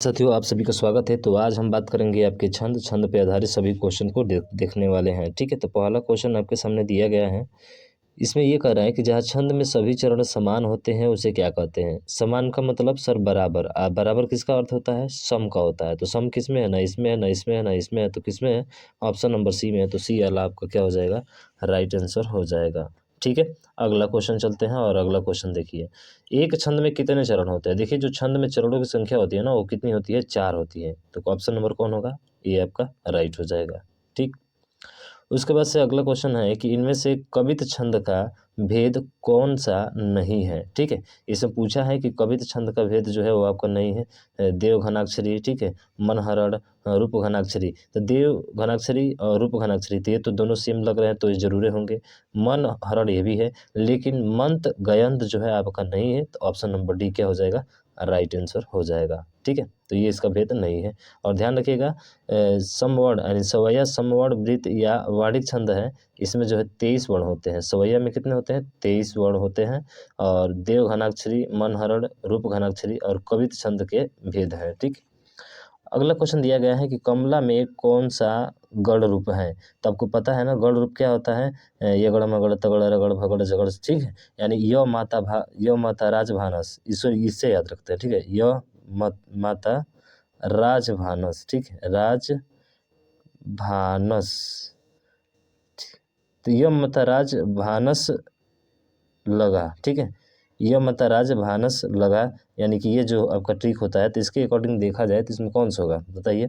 साथियों, आप सभी का स्वागत है। तो आज हम बात करेंगे आपके छंद पे आधारित सभी क्वेश्चन को देखने वाले हैं। ठीक है, तो पहला क्वेश्चन आपके सामने दिया गया है। इसमें ये कह रहा है कि जहाँ छंद में सभी चरण समान होते हैं उसे क्या कहते हैं। समान का मतलब सर बराबर। बराबर किसका अर्थ होता है? सम का होता है। तो सम किस में है? ना इसमें है, ना इसमें है, ना इसमें है, तो किस में है? ऑप्शन नंबर सी में है। तो सी वाला आपका क्या हो जाएगा? राइट आंसर हो जाएगा। ठीक है, अगला क्वेश्चन चलते हैं। और अगला क्वेश्चन देखिए, एक छंद में कितने चरण होते हैं। देखिए, जो छंद में चरणों की संख्या होती है ना, वो कितनी होती है? 4 होती है। तो ऑप्शन नंबर कौन होगा? ये आपका राइट हो जाएगा। ठीक, उसके बाद से अगला क्वेश्चन है कि इनमें से कवित छंद का भेद कौन सा नहीं है। ठीक है, इसमें पूछा है कि कवित छंद का भेद जो है वो आपका नहीं है। देव घनाक्षरी, ठीक है, मनहरण, रूप घनाक्षरी। तो देव घनाक्षरी और रूप घनाक्षरी, तो ये तो दोनों सेम लग रहे हैं, तो ये जरूरे होंगे। मन हरण ये भी है, लेकिन मंत गयंत जो है आपका नहीं है। तो ऑप्शन नंबर डी क्या हो जाएगा? राइट आंसर हो जाएगा। ठीक है, तो ये इसका भेद नहीं है। और ध्यान रखिएगा, समवर्ण यानी सवैया समवर्ण वृत्त या वार्णिक छंद है, इसमें जो है 23 वर्ण होते हैं। सवैया में कितने होते हैं? 23 वर्ण होते हैं। और देव घनाक्षरी, मनहरण, रूप घनाक्षरी और कवित छंद के भेद हैं। ठीक, अगला क्वेश्चन दिया गया है कि कमला में कौन सा गढ़ रूप है। तो आपको पता है ना गढ़ रूप क्या होता है? यगड़ मगड़ तगड़ रगड़ भगड़ झगड़। ठीक है, यानी य माता राजभानस, इससे याद रखते हैं। ठीक है, माता राजभानस। ठीक है, राजभानस। तो यम मता राजभानस लगा। ठीक है, यम मता राजभानस लगा, यानी कि ये जो आपका ट्रिक होता है, तो इसके अकॉर्डिंग देखा जाए तो इसमें कौन सा होगा बताइए।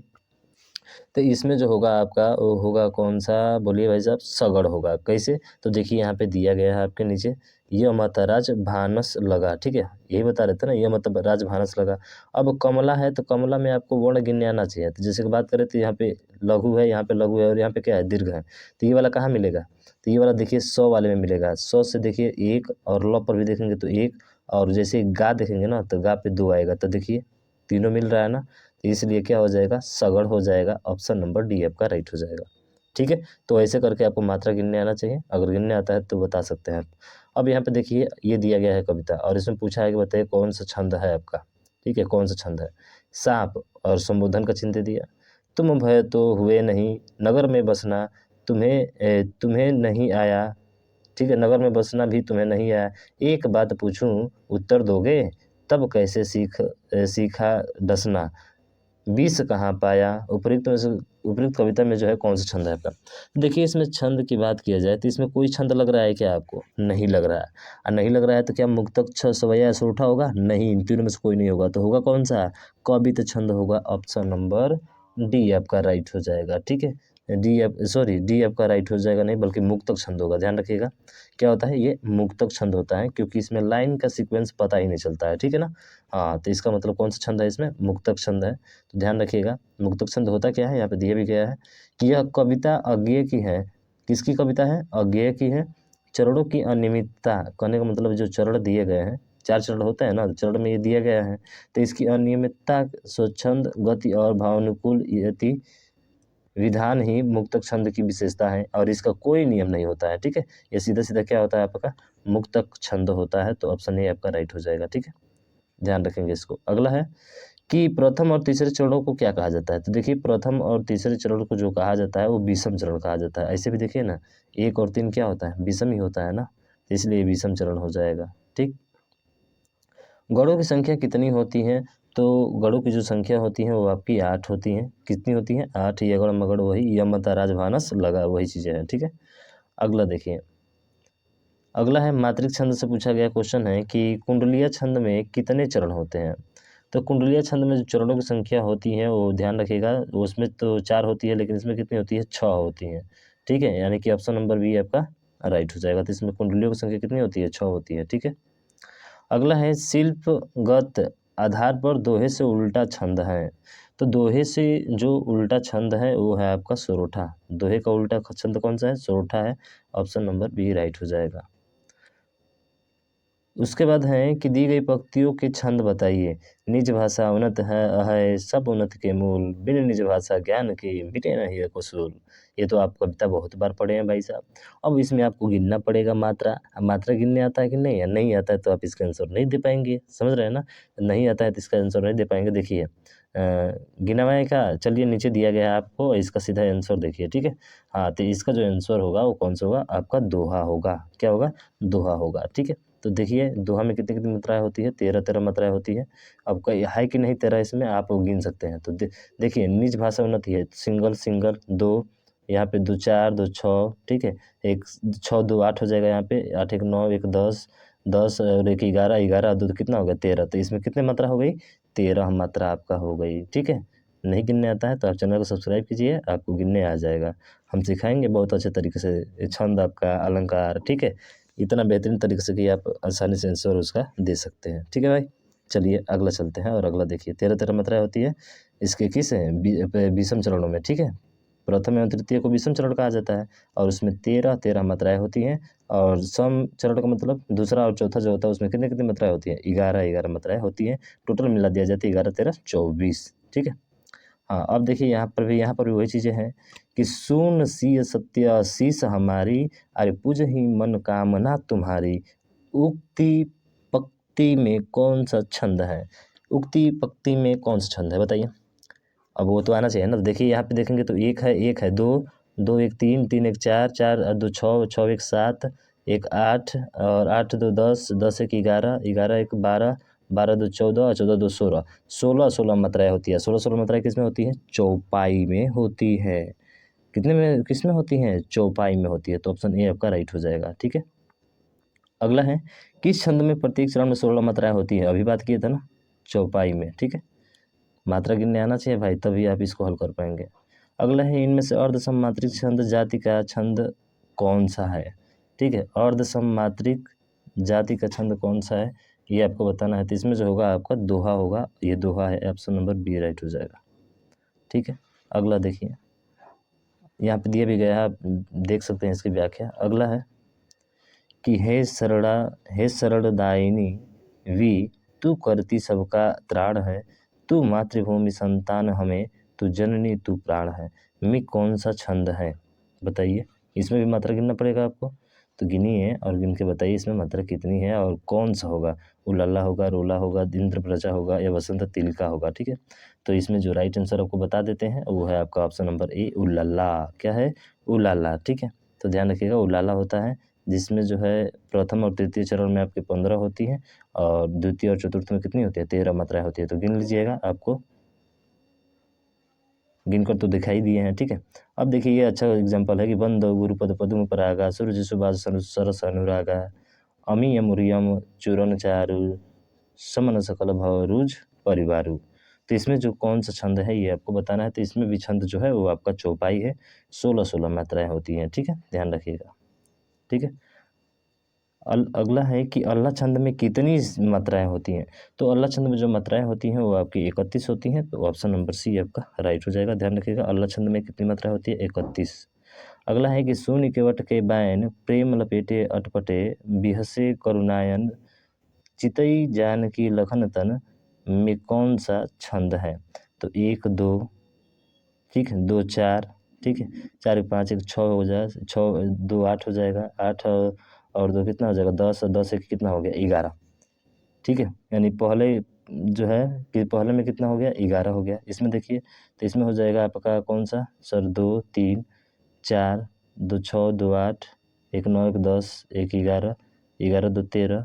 तो इसमें जो होगा आपका वो होगा कौन सा? बोलिए भाई साहब, सगड़ होगा। कैसे? तो देखिए यहाँ पे दिया गया है आपके नीचे, यह मत राज भानस लगा। ठीक है, यही बता रहे थे ना, यह मतलब राज भानस लगा। अब कमला है, तो कमला में आपको वर्ण गिनने आना चाहिए। तो जैसे कि बात करें तो यहाँ पे लघु है, यहाँ पे लघु है, और यहाँ पे क्या है? दीर्घ है। तो ये वाला कहाँ मिलेगा? तो ये वाला देखिए 100 वाले में मिलेगा। 100 से देखिए एक, और ल पर भी देखेंगे तो एक, और जैसे गा देखेंगे ना तो गा पे 2 आएगा। तो देखिए तीनों मिल रहा है ना, तो इसलिए क्या हो जाएगा? सगड़ हो जाएगा। ऑप्शन नंबर डी आपका राइट हो जाएगा। ठीक है, तो ऐसे करके आपको मात्रा गिनने आना चाहिए। अगर गिनने आता है तो बता सकते हैं आप। अब यहाँ पे देखिए, ये दिया गया है कविता, और इसमें पूछा है कि बताइए कौन सा छंद है आपका। ठीक है, कौन सा छंद है? सांप और संबोधन का चिन्ह दे दिया। तुम भय तो हुए नहीं, नगर में बसना तुम्हें नहीं आया। ठीक है, नगर में बसना भी तुम्हें नहीं आया। एक बात पूछूं उत्तर दोगे, तब कैसे सीखा डसना। विष कहाँ पाया। उपयुक्त कविता में जो है कौन सा छंद है आपका? देखिए, इसमें छंद की बात किया जाए तो इसमें कोई छंद लग रहा है क्या आपको? नहीं लग रहा है। और नहीं लग रहा है तो क्या मुक्तक सवैया सूठा होगा? नहीं, इन तीनों में से कोई नहीं होगा। तो होगा कौन सा? कवित छंद होगा। ऑप्शन नंबर डी आपका राइट हो जाएगा। ठीक है, डी आपका राइट हो जाएगा, नहीं बल्कि मुक्तक छंद होगा। ध्यान रखिएगा, क्या होता है? ये मुक्तक छंद होता है, क्योंकि इसमें लाइन का सीक्वेंस पता ही नहीं चलता है। ठीक है ना, हाँ, तो इसका मतलब कौन सा छंद है? इसमें मुक्तक छंद है। तो ध्यान रखिएगा, मुक्तक छंद होता क्या है, यहाँ पे दिया भी गया है कि यह कविता अज्ञेय की है। किसकी कविता है? अज्ञेय की है। चरणों की अनियमितता कहने का मतलब जो चरण दिए गए हैं, 4 चरण होता है ना, चरण में ये दिया गया है, तो इसकी अनियमितता, स्वच्छंद गति और भावानुकूल यति विधान ही मुक्तक छंद की विशेषता है, और इसका कोई नियम नहीं होता है। ठीक है, ये सीधा सीधा क्या होता है आपका? मुक्तक छंद होता है। तो ऑप्शन ए आपका राइट हो जाएगा। ठीक है, ध्यान रखेंगे इसको। अगला है कि प्रथम और तीसरे चरणों को क्या कहा जाता है। तो देखिए, प्रथम और तीसरे चरण को जो कहा जाता है वो विषम चरण कहा जाता है। ऐसे भी देखिए ना, 1 और 3 क्या होता है? विषम ही होता है ना, इसलिए विषम चरण हो जाएगा। ठीक, गणों की संख्या कितनी होती है? तो गणों की जो संख्या होती है वो आपकी 8 होती हैं। कितनी होती हैं? 8। यगड़ मगड़ वही, यमता राजभानस लगा, वही चीज़ें हैं। ठीक है, अगला देखिए, अगला है मात्रिक छंद से पूछा गया क्वेश्चन है कि कुंडलीय छंद में कितने चरण होते हैं। तो कुंडलीय छंद में जो चरणों की संख्या होती है वो ध्यान रखिएगा, उसमें तो 4 होती है, लेकिन इसमें कितनी होती है? 6 होती है। ठीक है, यानी कि ऑप्शन नंबर बी आपका राइट हो जाएगा। तो इसमें कुंडलियों की संख्या कितनी होती है? 6 होती है। ठीक है, अगला है शिल्पगत आधार पर दोहे से उल्टा छंद है। तो दोहे से जो उल्टा छंद है वो है आपका सोरोठा। दोहे का उल्टा छंद कौन सा है? सोरोठा है। ऑप्शन नंबर बी राइट हो जाएगा। उसके बाद है कि दी गई पंक्तियों के छंद बताइए। निज भाषा उन्नत है सब उन्नत के मूल, बिन निज भाषा ज्ञान के मिटे नहीं कुसूल। ये तो आप कविता बहुत बार पढ़े हैं भाई साहब। अब इसमें आपको गिनना पड़ेगा मात्रा। अब मात्रा गिनने आता है कि नहीं? नहीं आता है तो आप इसका आंसर नहीं दे पाएंगे। समझ रहे हैं ना? नहीं आता है तो इसका आंसर नहीं दे पाएंगे। देखिए, गिनवाएँ का चलिए नीचे दिया गया है आपको, इसका सीधा आंसर देखिए, ठीक है। हाँ, तो इसका जो आंसर होगा वो कौन सा होगा, आपका दोहा होगा। क्या होगा, दोहा होगा, ठीक है। तो देखिए दोहा में कितनी कितनी मात्राएँ होती है, 13 मात्राएँ होती है। अब कई है कि नहीं 13 इसमें, आप वो गिन सकते हैं। तो देखिए निज भाषा उन्नति है, सिंगल सिंगल 2, यहाँ पे 2 4 2 6, ठीक है। 1 6 2 8 हो जाएगा, यहाँ पे 8 1 9 1 10 10 और 1 11 11 2 कितना हो गया 13। तो इसमें कितनी मात्रा हो गई, 13 मात्रा आपका हो गई, ठीक है। नहीं गिनने आता है तो आप चैनल को सब्सक्राइब कीजिए, आपको गिनने आ जाएगा। हम सिखाएंगे बहुत अच्छे तरीके से छंद आपका, अलंकार, ठीक है। इतना बेहतरीन तरीके से कि आप आसानी से आंसर उसका दे सकते हैं, ठीक है भाई। चलिए अगला चलते हैं, और अगला देखिए 13 मात्राएँ होती है। इसके किस हैं, विषम चरणों में, ठीक है। प्रथम एवं तृतीय को विषम चरण कहा जाता है, और उसमें 13 मात्राएँ होती हैं। और सम चरण का मतलब दूसरा और चौथा जो होता है उसमें कितनी कितनी मात्राएँ होती हैं, 11 मात्राएँ होती हैं। टोटल मिला दिया जाता है 11 13 24, ठीक है। हाँ, अब देखिए यहाँ पर भी वही चीज़ें हैं कि सुन सिय सत्य शीस हमारी, अरे पूज ही मन कामना तुम्हारी। उक्ति पक्ति में कौन सा छंद है, उक्ति पक्ति में कौन सा छंद है बताइए। अब वो तो आना चाहिए ना। देखिए यहाँ पे देखेंगे तो एक है 2 2 1 3 3 1 4 4 2 6 6 1 7 1 8 और 8 2 10 10 1 11 11 1 12 12 2 14 और 14 2 16 16 मात्राएँ होती है। 16 मात्राएँ किस में होती हैं, चौपाई में होती है। कितने में, किस में होती हैं, चौपाई में होती है। तो ऑप्शन ए आपका राइट हो जाएगा, ठीक है। अगला है किस छंद में प्रत्येक चरण में 16 मात्राएँ होती हैं, अभी बात किए थे ना, चौपाई में, ठीक है। मात्रा गिनने आना चाहिए भाई, तभी आप इसको हल कर पाएंगे। अगला है इनमें से अर्ध सममात्रिक छंद जाति का छंद कौन सा है, ठीक है। अर्ध सममात्रिक जाति का छंद कौन सा है, ये आपको बताना है। तो इसमें जो होगा आपका दोहा होगा, ये दोहा है, ऑप्शन नंबर बी राइट हो जाएगा, ठीक है। अगला देखिए, यहाँ पे दिया भी गया है, आप देख सकते हैं इसकी व्याख्या। अगला है कि हे शरणदायिनी वी, तू करती सबका त्राण है, तू मातृभूमि संतान हमें, तू जननी तू प्राण है। में कौन सा छंद है बताइए। इसमें भी मात्रा गिनना पड़ेगा आपको, तो गिनिए और गिन के बताइए इसमें मात्रा कितनी है और कौन सा होगा। उलाला होगा, रोला होगा, इंद्र प्रजा होगा, या वसंत तिलका होगा, ठीक है। तो इसमें जो राइट आंसर आपको बता देते हैं वो है आपका ऑप्शन नंबर ए, उलाला। क्या है, उलाला, ठीक है। तो ध्यान रखिएगा, उलाला होता है जिसमें जो है प्रथम और तृतीय चरण में आपकी 15 होती है, और द्वितीय और चतुर्थ में कितनी होती है, 13 मात्राएँ होती है। तो गिन लीजिएगा, आपको गिनकर तो दिखाई दिए हैं, ठीक है। अब देखिए ये अच्छा एग्जाम्पल है कि वंदो गुरुपद पद्म परागा, सूरज सुभाष सरस अनुरागा, अमी अमुरियम चूरन चारु, समन सकल भवरुज परिवारु। तो इसमें जो कौन सा छंद है ये आपको बताना है। तो इसमें भी छंद जो है वो आपका चौपाई है, 16 मात्राएँ होती हैं, ठीक है, ध्यान रखिएगा, ठीक है। अगला है कि अल्लाह छंद में कितनी मात्राएँ होती हैं। तो अल्लाह छंद में जो मात्राएँ होती हैं वो आपकी 31 होती हैं। तो ऑप्शन नंबर सी आपका राइट हो जाएगा। ध्यान रखिएगा, अल्लाह छंद में कितनी मात्रा होती है, 31। अगला है कि शून्य केवट के बैन, प्रेम लपेटे अटपटे, बिहसे करुणायन, चितई जानकी लखन तन, में कौन सा छंद है। तो 1 2, ठीक है, 2 4, ठीक है, 4 1 5 1 6 हो जाए, 6 2 8 हो जाएगा, 8 और 2 कितना हो जाएगा, 10 10 1 कितना हो गया, 11, ठीक है। यानी पहले जो है कि पहले में कितना हो गया, 11 हो गया। इसमें देखिए, तो इसमें हो जाएगा आपका कौन सा सर, 2 3 4 2 6 2 8 1 9 1 10 1 11 11 2 13,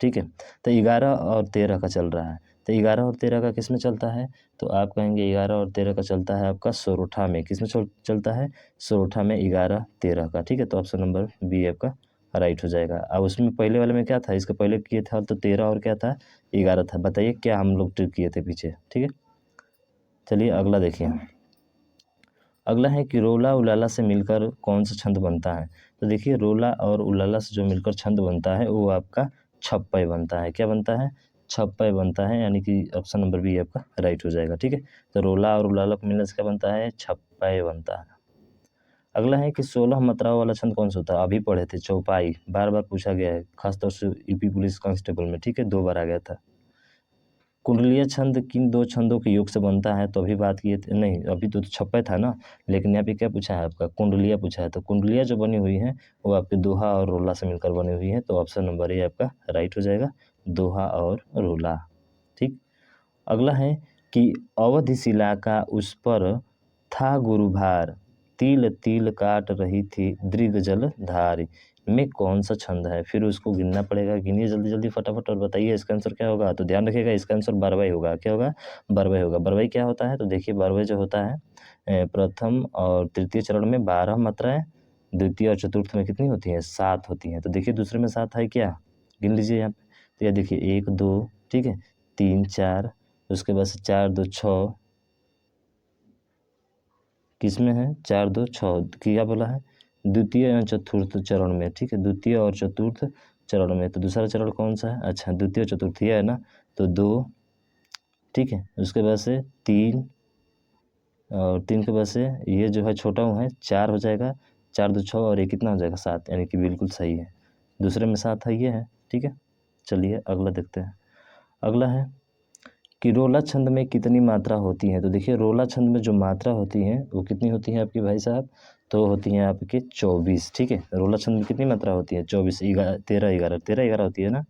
ठीक है। तो 11 और 13 का चल रहा है। तो 11 और 13 का किस में चलता है, तो आप कहेंगे 11 और 13 का चलता है आपका सोरोठा में। किस में चलता है, सोरोठा में 11 13 का, ठीक है। तो ऑप्शन नंबर बी आपका राइट हो जाएगा। अब उसमें पहले वाले में क्या था, इसके पहले किए था तो 13 और क्या था, 11 था। बताइए क्या हम लोग ट्रिक किए थे पीछे, ठीक है। चलिए अगला देखिए, अगला है कि रोला उलाला से मिलकर कौन सा छंद बनता है। तो देखिए रोला और उलाला से जो मिलकर छंद बनता है वो आपका छप्पय बनता है। क्या बनता है, छप्पय बनता है, यानी कि ऑप्शन नंबर बी आपका राइट हो जाएगा, ठीक है। तो रोला और उलाला को मिलने से क्या बनता है, छप्पय बनता है। अगला है कि 16 मात्राओं वाला छंद कौन सा होता है, अभी पढ़े थे, चौपाई, बार बार पूछा गया है, खासतौर से यूपी पुलिस कांस्टेबल में, ठीक है, 2 बार आ गया था। कुंडलीय छंद किन 2 छंदों के योग से बनता है, तो अभी बात किए थे, नहीं अभी तो छप्पय था ना, लेकिन यहाँ पे क्या पूछा है आपका, कुंडलिया पूछा है। तो कुंडलिया जो बनी हुई है वो आपके दोहा और रोला से मिलकर बनी हुई है। तो ऑप्शन नंबर ए आपका राइट हो जाएगा, दोहा और रोला, ठीक। अगला है कि अवधि शिला का उस पर था गुरुभार, तिल तिल काट रही थी दृग जल धारी, में कौन सा छंद है। फिर उसको गिनना पड़ेगा, गिनिए जल्दी जल्दी फटाफट और बताइए इसका आंसर क्या होगा। तो ध्यान रखिएगा इसका आंसर बरवई होगा। क्या होगा? बरवई होगा। बरवई क्या होता है? तो देखिए बरवई जो होता है प्रथम और तृतीय चरण में 12 मात्राएं, द्वितीय और चतुर्थ में कितनी होती हैं? 7 होती हैं। तो देखिए दूसरे में 7 है क्या, गिन लीजिए यहाँ पे। तो यह देखिए 1 2, ठीक है, 3 4, उसके बाद से 4 2 6, किसमें है? 4 2 6 क्या बोला है? द्वितीय या चतुर्थ चरण में, ठीक है, द्वितीय और चतुर्थ चरण में। तो दूसरा चरण कौन सा है? अच्छा द्वितीय चतुर्थ ये है ना, तो 2, ठीक है, उसके बाद से 3 और 3 के बाद से ये जो है छोटा है 4 हो जाएगा, 4 2 6 और ये कितना हो जाएगा? 7, यानी कि बिल्कुल सही है। दूसरे में 7 है, ये है, ठीक है। चलिए अगला देखते हैं। अगला है कि रोला छंद में कितनी मात्रा होती है। तो देखिए रोला छंद में जो मात्रा होती है वो कितनी होती है आपकी भाई साहब? तो होती हैं आपके 24, ठीक है। रोला छंद में कितनी मात्रा होती है? 24, 13 11 होती है ना।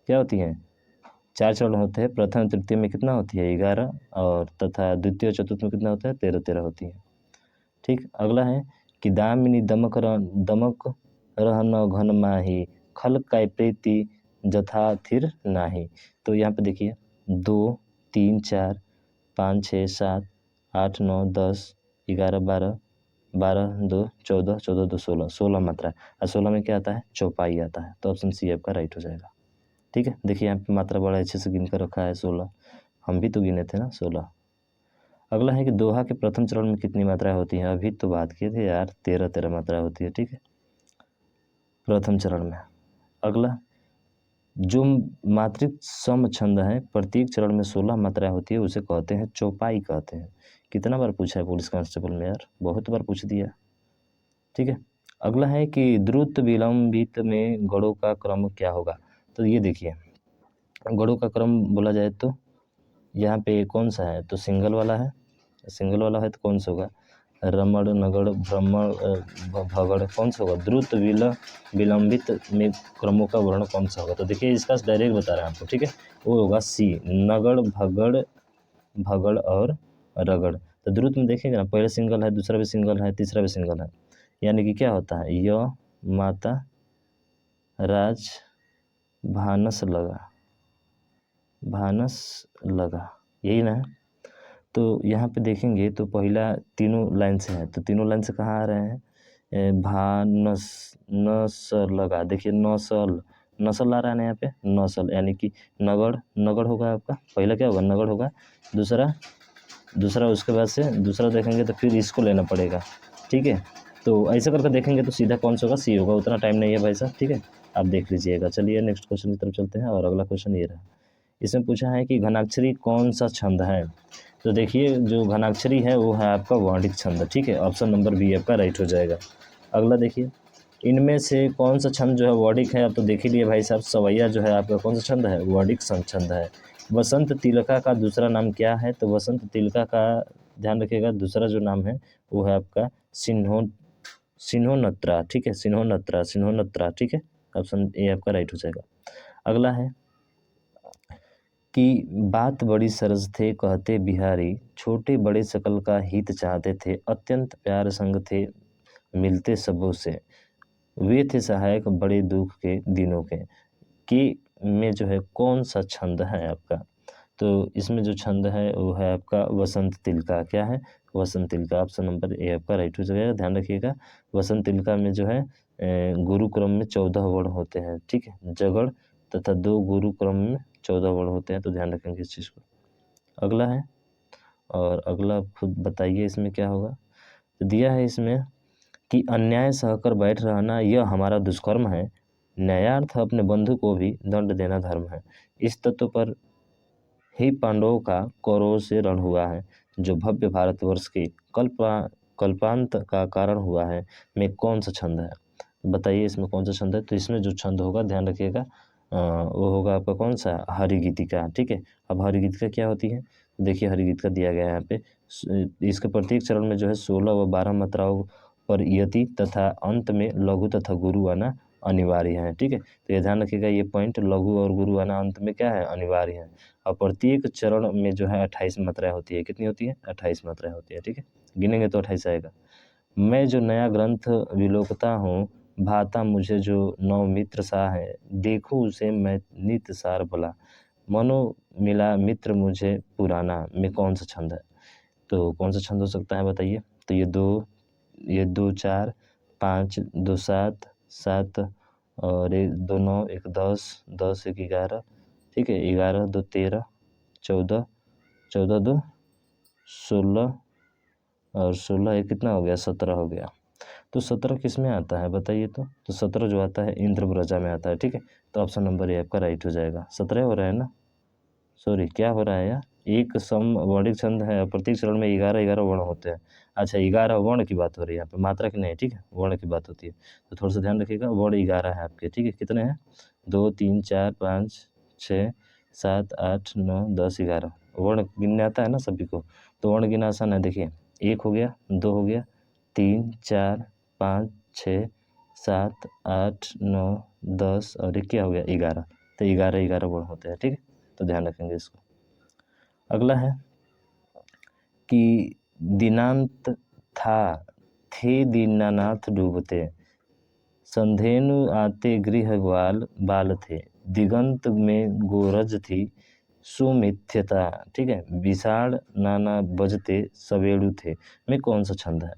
क्या होती है? 4 चरण होते हैं, प्रथम तृतीय में कितना होती है? 11, और तथा द्वितीय चतुर्थ में कितना होता है? 13 13 होती है, ठीक। अगला है कि दामिनी दमक रहन घन माही, खल काय प्रीति जथा थिर नाही। तो यहाँ पे देखिए 2 3 4 5 6 7 8 9 10 11 12, 12 2 14, 14 2 16, 16 मात्रा। और 16 में क्या आता है? चौपाई आता है। तो ऑप्शन सी आपका राइट हो जाएगा, ठीक है। देखिए यहाँ पे मात्रा बड़ा अच्छे से गिन कर रखा है 16, हम भी तो गिने थे ना 16। अगला है कि दोहा के प्रथम चरण में कितनी मात्राएं होती हैं? अभी तो बात किए थे यार, 13 13 मात्राएं होती है, ठीक है, प्रथम चरण में। अगला जो मात्रिक सम छंद है, प्रत्येक चरण में 16 मात्राएं होती है, उसे कहते हैं चौपाई कहते हैं। कितना बार पूछा है पुलिस कांस्टेबल में यार, बहुत बार पूछ दिया, ठीक है। अगला है कि द्रुत विलंबित में गणों का क्रम क्या होगा। तो ये देखिए गणों का क्रम बोला जाए तो यहाँ पे कौन सा है? तो सिंगल वाला है, सिंगल वाला है तो कौन सा होगा? रमण नगड़ भ्रमण भगड़, कौन सा होगा? द्रुत विलंबित में क्रमों का वर्ण कौन सा होगा? तो देखिए इसका डायरेक्ट बता रहे हैं आपको, ठीक है, वो होगा सी, नगड़ भगड़ भगड़ और रगड़। तो द्रुत में देखिएगा ना, पहले सिंगल है, दूसरा भी सिंगल है, तीसरा भी सिंगल है, यानी कि क्या होता है? य माता राज भानस लगा, भानस लगा, यही ना है। तो यहाँ पे देखेंगे तो पहला तीनों लाइन से है, तो तीनों लाइन से कहाँ आ रहे हैं? भानस नसल लगा, देखिए नसल, नसल आ रहा है ना यहाँ पे, नसल, यानी कि नगड़, नगड़ होगा आपका, पहला क्या होगा? नगड़ होगा। दूसरा उसके बाद से दूसरा देखेंगे तो फिर इसको लेना पड़ेगा, ठीक है। तो ऐसा करके देखेंगे तो सीधा कौन सा होगा? सी होगा। उतना टाइम नहीं है भाई साहब, ठीक है, आप देख लीजिएगा। चलिए नेक्स्ट क्वेश्चन की तरफ चलते हैं, और अगला क्वेश्चन ये रहा। इसमें पूछा है कि घनाक्षरी कौन सा छंद है। तो देखिए जो घनाक्षरी है वो है आपका वर्णिक छंद, ठीक है, ऑप्शन नंबर बी आपका राइट हो जाएगा। अगला देखिए इनमें से कौन सा छंद जो है वर्णिक है। आप तो देख ही लिए भाई साहब, सवैया जो है आपका कौन सा छंद है? वर्णिक छंद है। वसंत तिलका का दूसरा नाम क्या है? तो वसंत तिलका का ध्यान रखिएगा दूसरा जो नाम है वो है आपका सिन्होनत्रा, ठीक है, सिन्होनत्रा, ठीक है, ऑप्शन ए आपका राइट हो जाएगा। अगला है कि बात बड़ी सरस थे कहते बिहारी, छोटे बड़े सकल का हित चाहते थे, अत्यंत प्यार संग थे मिलते सबों से, वे थे सहायक बड़े दुख के दिनों के। कि में जो है कौन सा छंद है आपका? तो इसमें जो छंद है वो है आपका वसंत तिलका। क्या है? वसंत तिलका, ऑप्शन नंबर ए आपका राइट हो जाएगा। ध्यान रखिएगा वसंत तिलका में जो है गुरु क्रम में 14 वर्ण होते हैं, ठीक है, जगड़ तथा 2 गुरु क्रम में 14 वर्ण होते हैं, तो ध्यान रखेंगे इस चीज़ को। अगला है, और अगला खुद बताइए इसमें क्या होगा। तो दिया है इसमें कि अन्याय सहकर बैठ रहना यह हमारा दुष्कर्म है, न्यायार्थ अपने बंधु को भी दंड देना धर्म है। इस तत्व पर ही पांडवों का कौरवों से रण हुआ है, जो भव्य भारतवर्ष के कल्पांत का कारण हुआ है, में कौन सा छंद है? बताइए इसमें कौन सा छंद है। तो इसमें जो छंद होगा ध्यान रखिएगा वो होगा आपका कौन सा? हरिगीतिका, ठीक है। अब हरिगीतिका क्या होती है? देखिए हरिगीतिका दिया गया है यहाँ पे, इसके प्रत्येक चरण में जो है 16 व 12 मात्राओं पर यति तथा अंत में लघु तथा गुरु आना अनिवार्य हैं। ठीक है, तो ये ध्यान रखिएगा, ये पॉइंट लघु और गुरु आना अंत में क्या है, अनिवार्य है। और प्रत्येक चरण में जो है 28 मात्राएं होती है। कितनी होती है, 28 मात्राएं होती है। ठीक है, गिनेंगे तो 28 आएगा। मैं जो नया ग्रंथ विलोकता हूँ, भाता मुझे जो नवमित्र सा है, देखो उसे मैं नित सार भला, मनो मिला मित्र मुझे पुराना, में कौन सा छंद है। तो कौन सा छंद हो सकता है बताइए। तो ये 2 4 5 2 7 7 और 1 2 9 1 10 10 1 11। ठीक है, 11 2 13 14 14 2 16 और 16 ये कितना हो गया, 17 हो गया। तो 17 किस में आता है बताइए। तो 17 जो आता है इंद्रव्रजा में आता है। ठीक है, तो ऑप्शन नंबर ए आपका राइट हो जाएगा। 17 हो रहा है ना, सॉरी क्या हो रहा है यार, एक समवर्णिक छंद है, प्रत्येक चरण में 11 वर्ण होते हैं। अच्छा, 11 वर्ण की बात हो रही है यहाँ पे, मात्रा की नहीं। ठीक है, वर्ण की बात होती है, तो थोड़ा सा ध्यान रखिएगा। वर्ण 11 है आपके। ठीक है, कितने हैं, 2 3 4 5 6 7 8 9 10 11 वर्ण गिनने आता है ना सभी को। तो वर्ण गिनना आसान है। देखिए, 1 हो गया, 2 हो गया, 3 4 5 6 7 8 9 10 और एक क्या हो गया, 11। तो 11 वर्ण होते हैं। ठीक है, तो ध्यान रखेंगे इसको। अगला है कि दिनांत था, थे दीनानाथ डूबते, संधेनु आते गृह बाल थे, दिगंत में गोरज थी सुमिथ्यता। ठीक है, विषाण नाना बजते सवेड़ु थे, में कौन सा छंद है।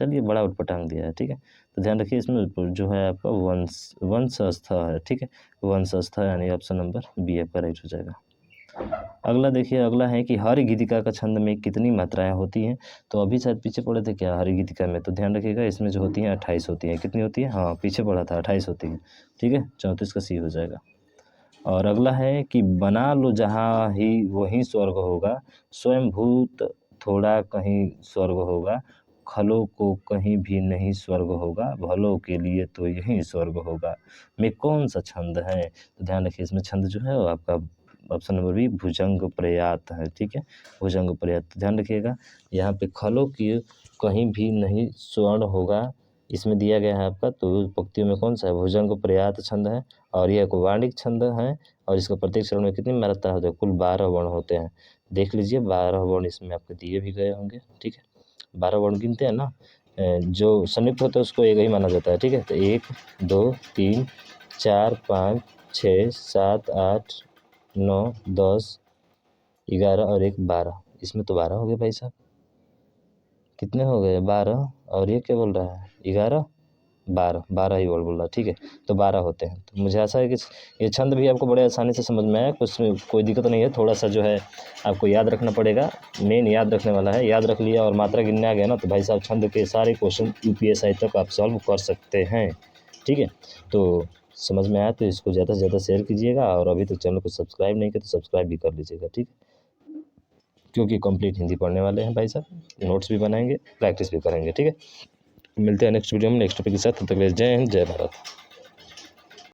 चलिए, बड़ा उटपटांग दिया है। ठीक है, तो ध्यान रखिए, इसमें जो है आपका वंशस्थ है। ठीक है, वंशस्थ यानी ऑप्शन नंबर बी आपका राइट हो जाएगा। अगला देखिए, अगला है कि हरि गीतिका का छंद में कितनी मात्राएं होती हैं। तो अभी शायद पीछे पढ़े थे क्या हरि गीतिका में, तो ध्यान रखिएगा, इसमें जो होती हैं 28 होती हैं। कितनी होती है, हाँ पीछे पढ़ा था 28 होती है। ठीक है, 34 का सी हो जाएगा। और अगला है कि बना लो जहाँ ही वहीं स्वर्ग होगा, स्वयं भूत थोड़ा कहीं स्वर्ग होगा, खलों को कहीं भी नहीं स्वर्ग होगा, भलों के लिए तो यही स्वर्ग होगा, में कौन सा छंद है। तो ध्यान रखिए, इसमें छंद जो है वो आपका ऑप्शन नंबर बी भुजंग प्रयात है। ठीक है, भुजंग प्रयात। ध्यान रखिएगा, यहाँ पे खलों की कहीं भी नहीं स्वर्ण होगा, इसमें दिया गया है आपका, तो पंक्तियों में कौन सा है, भुजंग प्रयात छंद है। और यह एक वाणिक छंद है, और इसका प्रत्येक चरण में कितनी मात्रा होती है, कुल 12 वर्ण होते हैं। देख लीजिए, 12 वर्ण इसमें आपके दिए भी गए होंगे। ठीक है, 12 वर्ण गिनते हैं ना, जो संयुक्त होता है उसको एक ही माना जाता है। ठीक है, तो 1 2 3 4 5 6 7 8 9 10 11 और 1 12, इसमें तो 12 हो गए भाई साहब। कितने हो गए, 12, और ये क्या बोल रहा है, 11 12 ही बोल रहा है। ठीक है, तो 12 होते हैं। तो मुझे आशा है कि ये छंद भी आपको बड़े आसानी से समझ में आया, कुछ कोई दिक्कत नहीं है। थोड़ा सा जो है आपको याद रखना पड़ेगा, मेन याद रखने वाला है। याद रख लिया और मात्रा गिनने आ गया ना, तो भाई साहब छंद के सारे क्वेश्चन यूपीएससी तक आप सॉल्व कर सकते हैं। ठीक है, तो समझ में आया तो इसको ज़्यादा से ज़्यादा शेयर कीजिएगा, और अभी तक चैनल को सब्सक्राइब नहीं किया तो सब्सक्राइब भी कर लीजिएगा। ठीक, क्योंकि कंप्लीट हिंदी पढ़ने वाले हैं भाई साहब, नोट्स भी बनाएंगे, प्रैक्टिस भी करेंगे। ठीक है, मिलते हैं नेक्स्ट वीडियो में नेक्स्ट टॉपिक के साथ। तब तक के लिए जय हिंद, जय भारत।